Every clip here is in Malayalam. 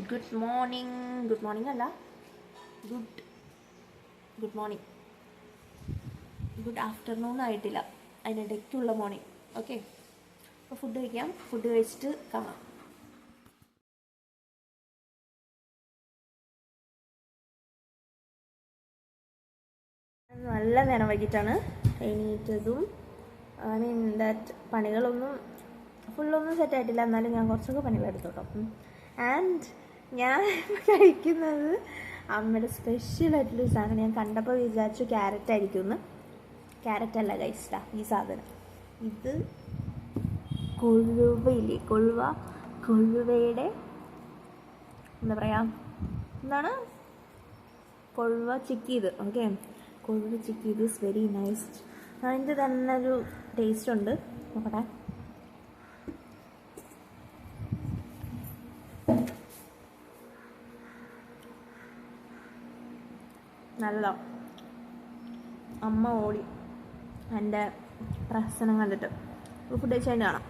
ഗുഡ് മോർണിംഗ് അല്ല, ഗുഡ് മോർണിംഗ്. ഗുഡ് ആഫ്റ്റർനൂൺ ആയിട്ടില്ല, അതിനിടയ്ക്കുള്ള മോർണിംഗ്. ഓക്കെ, അപ്പോൾ ഫുഡ് കഴിക്കാം. ഫുഡ് കഴിച്ചിട്ട് കാണാം. നല്ല നേരം വൈകിട്ടാണ് എണീറ്റതും. ഐ മീൻ ദാറ്റ് പണികളൊന്നും ഫുള്ളൊന്നും സെറ്റായിട്ടില്ല, എന്നാലും ഞാൻ കുറച്ചൊക്കെ പണികളെടുത്തോട്ടോ. ആൻഡ് ഞാൻ കഴിക്കുന്നത് അമ്മയുടെ സ്പെഷ്യലായിട്ടുള്ളൊരു സാധനം. ഞാൻ കണ്ടപ്പോൾ വിചാരിച്ചു ക്യാരറ്റ് ആയിരിക്കുമെന്ന്. ക്യാരറ്റ് അല്ല ഗൈസ്, ഈ സാധനം ഇത് കൊഴുവയില്ലേ, കൊഴുവയുടെ എന്താ പറയുക, എന്താണ്, കൊഴുവ ചിക്കിയത്. ഓക്കെ, കൊഴുവ ചിക്കിയത് ഇസ് വെരി നൈസ്. അതിൻ്റെ തന്നെ ഒരു ടേസ്റ്റ് ഉണ്ട്. നോക്കട്ടെ. നല്ല അമ്മ ഓടി എൻ്റെ പ്രസനം കണ്ടിട്ട്. ഫുഡ് കഴിച്ചാൽ കാണാം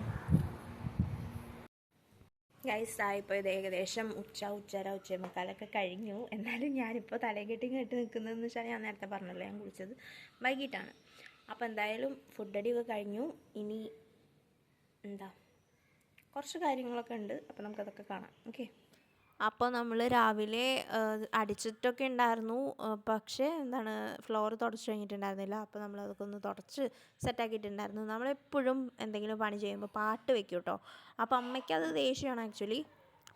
ഗൈസ്. ആയിപ്പോൾ ഇത് ഏകദേശം ഉച്ചമുക്കാലൊക്കെ കഴിഞ്ഞു. എന്നാലും ഞാനിപ്പോൾ തലകെട്ടി കേട്ട് നിൽക്കുന്നതെന്ന് വെച്ചാൽ ഞാൻ നേരത്തെ പറഞ്ഞല്ലോ, ഞാൻ കുളിച്ചത് വൈകിട്ടാണ്. അപ്പോൾ എന്തായാലും ഫുഡടിയൊക്കെ കഴിഞ്ഞു. ഇനി എന്താ കുറച്ച് കാര്യങ്ങളൊക്കെ ഉണ്ട്, അപ്പോൾ നമുക്കതൊക്കെ കാണാം. ഓക്കെ, അപ്പോൾ നമ്മൾ രാവിലെ അടിച്ചിട്ടൊക്കെ ഉണ്ടായിരുന്നു, പക്ഷേ എന്താണ് ഫ്ലോർ തുടച്ച് കഴിഞ്ഞിട്ടുണ്ടായിരുന്നില്ല. അപ്പോൾ നമ്മളതൊക്കെ ഒന്ന് തുടച്ച് സെറ്റാക്കിയിട്ടുണ്ടായിരുന്നു. നമ്മളെപ്പോഴും എന്തെങ്കിലും പണി ചെയ്യുമ്പോൾ പാട്ട് വെക്കും കേട്ടോ. അപ്പോൾ അമ്മയ്ക്ക് അത് ദേഷ്യമാണ് ആക്ച്വലി.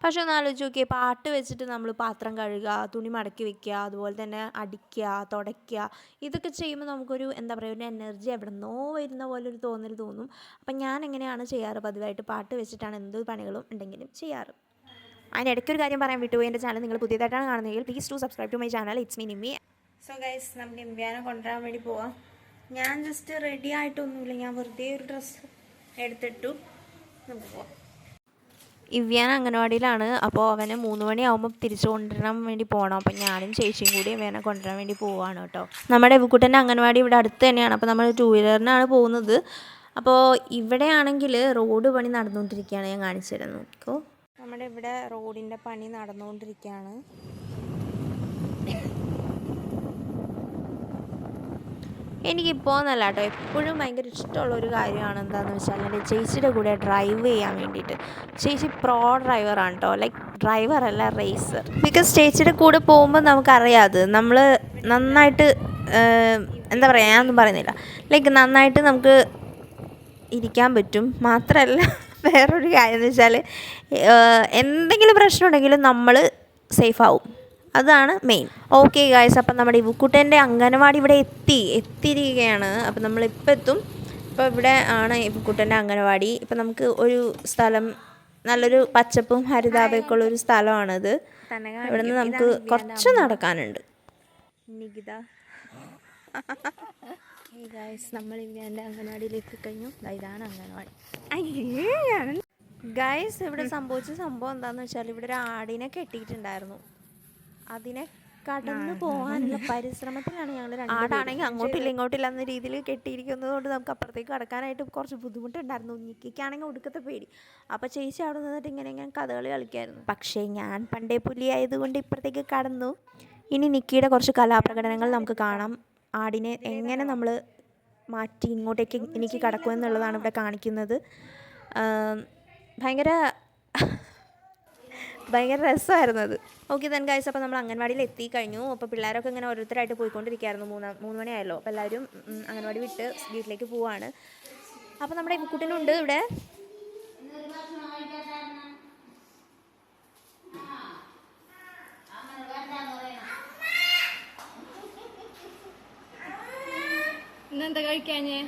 പക്ഷെ ഒന്ന് ആലോചിച്ച് നോക്കിയേ, പാട്ട് വെച്ചിട്ട് നമ്മൾ പാത്രം കഴുകുക, തുണി മടക്കി വെക്കുക, അതുപോലെ തന്നെ അടിക്കുക, തുടയ്ക്കുക, ഇതൊക്കെ ചെയ്യുമ്പോൾ നമുക്കൊരു എന്താ പറയുക, ഒരു എനർജി എവിടെ നിന്നോ വരുന്ന പോലെ ഒരു തോന്നും. അപ്പം ഞാൻ എങ്ങനെയാണ് ചെയ്യാറ്, പതിവായിട്ട് പാട്ട് വെച്ചിട്ടാണ് എന്ത് പണികളും ഉണ്ടെങ്കിലും ചെയ്യാറ്. അതിനിടയ്ക്കൊരു കാര്യം പറയാൻ വിട്ടുപോയി. എൻ്റെ ചാനൽ നിങ്ങൾ പുതിയതായിട്ടാണ് കാണുന്നതെങ്കിൽ please to subscribe to my channel. It's me Nimmi. So guys, നമുക്ക് ഇമ്പ്യാനെ കൊണ്ടുവരാൻ വേണ്ടി പോവാം. ഞാൻ ജസ്റ്റ് റെഡി ആയിട്ടൊന്നുമില്ല, ഞാൻ വെറുതെ ഒരു ഡ്രസ്സ് എടുത്തിട്ടു. നമുക്ക് പോവാം. ഇവ്യാൻ അംഗനവാടിയിലാണ്. അപ്പോൾ അവന് 3 മണിയാകുമ്പോൾ തിരിച്ചു കൊണ്ടുവരാൻ വേണ്ടി പോകണം. അപ്പോൾ ഞാനും ചേച്ചിയും കൂടി ഇവനെ കൊണ്ടുവരാൻ വേണ്ടി പോവുകയാണ് കേട്ടോ. നമ്മുടെ ഇവക്കുട്ടൻ്റെ അംഗനവാടി ഇവിടെ അടുത്ത് തന്നെയാണ്. അപ്പോൾ നമ്മൾ 2 വീലറിനാണ് പോകുന്നത്. അപ്പോൾ ഇവിടെയാണെങ്കിൽ റോഡ് പണി നടന്നുകൊണ്ടിരിക്കുകയാണ്. ഞാൻ കാണിച്ചു തരുന്നു. നോക്കൂ, നമ്മുടെ ഇവിടെ റോഡിൻ്റെ പണി നടന്നുകൊണ്ടിരിക്കുകയാണ്. എനിക്കിപ്പോൾ എന്നല്ല കേട്ടോ, എപ്പോഴും ഭയങ്കര ഇഷ്ടമുള്ളൊരു കാര്യമാണ് എന്താണെന്ന് വെച്ചാൽ എൻ്റെ ചേച്ചിയുടെ കൂടെ ഡ്രൈവ് ചെയ്യാൻ വേണ്ടിയിട്ട്. ചേച്ചി പ്രോ ഡ്രൈവറാണ് കേട്ടോ, ലൈക്ക് ഡ്രൈവറല്ല, റേസർ. ബിക്കോസ് ചേച്ചിയുടെ കൂടെ പോകുമ്പോൾ നമുക്കറിയാം, അത് നമ്മൾ നന്നായിട്ട് എന്താ പറയുക, ഞാനൊന്നും പറയുന്നില്ല, ലൈക്ക് നന്നായിട്ട് നമുക്ക് ഇരിക്കാൻ പറ്റും. മാത്രമല്ല വേറൊരു കാര്യം എന്ന് വെച്ചാൽ എന്തെങ്കിലും പ്രശ്നം ഉണ്ടെങ്കിലും നമ്മൾ സേഫ് ആവും, അതാണ് മെയിൻ. ഓക്കെ ഗായ്സ്, അപ്പം നമ്മുടെ ഇവുക്കുട്ടൻ്റെ അംഗനവാടി ഇവിടെ എത്തിയിരിക്കുകയാണ്. അപ്പം നമ്മളിപ്പോൾ എത്തും. ഇപ്പോൾ ഇവിടെ ആണ് ഇവുക്കുട്ടൻ്റെ അംഗനവാടി. ഇപ്പം നമുക്ക് ഒരു സ്ഥലം, നല്ലൊരു പച്ചപ്പും ഹരിതാപയൊക്കെ ഉള്ളൊരു സ്ഥലമാണിത്. ഇവിടെ നിന്ന് നമുക്ക് കുറച്ച് നടക്കാനുണ്ട്. നികിത ഗായ്സ്, നമ്മൾ എൻ്റെ അംഗനവാടിയിലേക്ക് കഴിഞ്ഞു. ഇതാണ് അംഗനവാടി. ഗായ്സ്, ഇവിടെ സംഭവിച്ച സംഭവം എന്താണെന്ന് വെച്ചാൽ, ഇവിടെ ഒരു ആടിനെ കെട്ടിയിട്ടുണ്ടായിരുന്നു. അതിനെ കടന്നു പോകാനുള്ള പരിശ്രമത്തിലാണ് ഞങ്ങൾ. ആടാണെങ്കിൽ അങ്ങോട്ടില്ല ഇങ്ങോട്ടില്ല എന്ന രീതിയിൽ കെട്ടിയിരിക്കുന്നത് കൊണ്ട് നമുക്ക് അപ്പുറത്തേക്ക് കടക്കാനായിട്ട് കുറച്ച് ബുദ്ധിമുട്ടുണ്ടായിരുന്നു. നിക്കിക്കാണെങ്കിൽ ഒടുക്കത്തെ പേടി. അപ്പോൾ ചേച്ചി അവിടെ നിന്നിട്ട് ഇങ്ങനെ കഥകളി കളിക്കായിരുന്നു. പക്ഷേ ഞാൻ പണ്ടേ പുലി ആയതുകൊണ്ട് ഇപ്പുറത്തേക്ക് കടന്നു. ഇനി നിക്കിയുടെ കുറച്ച് കലാപ്രകടനങ്ങൾ നമുക്ക് കാണാം. ആടിനെ എങ്ങനെ നമ്മൾ മാറ്റി ഇങ്ങോട്ടേക്ക് എനിക്ക് കടക്കുമെന്നുള്ളതാണ് ഇവിടെ കാണിക്കുന്നത്. ഭയങ്കര രസമായിരുന്നു അത്. ഓക്കെ ദെൻ ഗൈസ്, അപ്പോൾ നമ്മൾ അംഗൻവാടിയിൽ എത്തിക്കഴിഞ്ഞു. അപ്പോൾ പിള്ളേരൊക്കെ ഇങ്ങനെ ഓരോരുത്തരായിട്ട് പോയിക്കൊണ്ടിരിക്കുകയായിരുന്നു. 3 മണിയായല്ലോ. അപ്പോൾ എല്ലാവരും അംഗൻവാടി വിട്ട് വീട്ടിലേക്ക് പോവാണ്. അപ്പോൾ നമ്മുടെ കുട്ടനുണ്ട് ഇവിടെ. ഇന്നെന്താ കഴിക്കാഞ്ഞേ?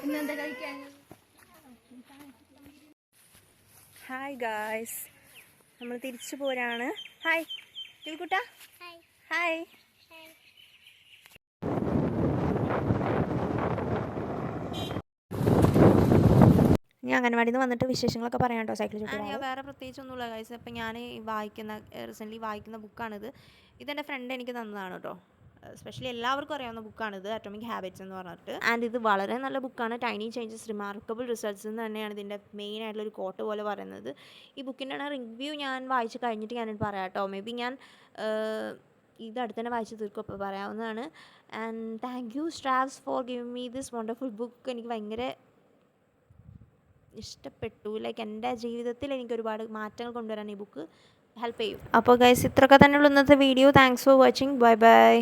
ഇന്നെന്താ കഴിക്കാഞ്ഞേ? ഹായ് ഗായ്സ്, നമ്മൾ തിരിച്ചു പോരാണ്. ഹായ് കുട്ട. ഹായ്. ഞാൻ അംഗൻവാടിയിൽ നിന്ന് വന്നിട്ട് വിശേഷങ്ങളൊക്കെ പറയാം കേട്ടോ. സൈക്കിൾ ചുറ്റി വേറെ പ്രത്യേകിച്ചൊന്നുമില്ല ഗൈസ്. അപ്പം ഞാൻ റീസെൻ്റ്ലി വായിക്കുന്ന ബുക്കാണിത്. ഇതെൻ്റെ ഫ്രണ്ട് എനിക്ക് തന്നതാണ് കേട്ടോ. എസ്പെഷ്യലി എല്ലാവർക്കും അറിയാവുന്ന ബുക്കാണിത്, അറ്റോമിക് ഹാബിറ്റ്സ് എന്ന് പറഞ്ഞിട്ട്. ആൻഡ് ഇത് വളരെ നല്ല ബുക്കാണ്. ടൈനി ചേഞ്ചസ് റിമാർക്കബിൾ റിസൾട്ട്സ് എന്ന് തന്നെയാണ് ഇതിൻ്റെ മെയിൻ ആയിട്ടുള്ളൊരു കോട്ട് പോലെ പറയുന്നത്. ഈ ബുക്കിൻ്റെ റിവ്യൂ ഞാൻ വായിച്ച് കഴിഞ്ഞിട്ട് ഞാനിത് പറയാം കേട്ടോ. മേ ബി ഞാൻ ഇത് അടുത്ത് തന്നെ വായിച്ച് തീർക്കും, അപ്പോൾ പറയാവുന്നതാണ്. And thank you Strauss for giving me this wonderful book. എനിക്ക് ഭയങ്കര ഇഷ്ടപ്പെട്ടു. ലൈക്ക് എൻ്റെ ജീവിതത്തിൽ എനിക്ക് ഒരുപാട് മാറ്റങ്ങൾ കൊണ്ടുവരാൻ ഈ ബുക്ക് ഹെൽപ്പ് ചെയ്യും. അപ്പോൾ ഗൈസ്, ഇത്രയൊക്കെ തന്നെയുള്ള ഇന്നത്തെ video. Thanks for watching. Bye bye.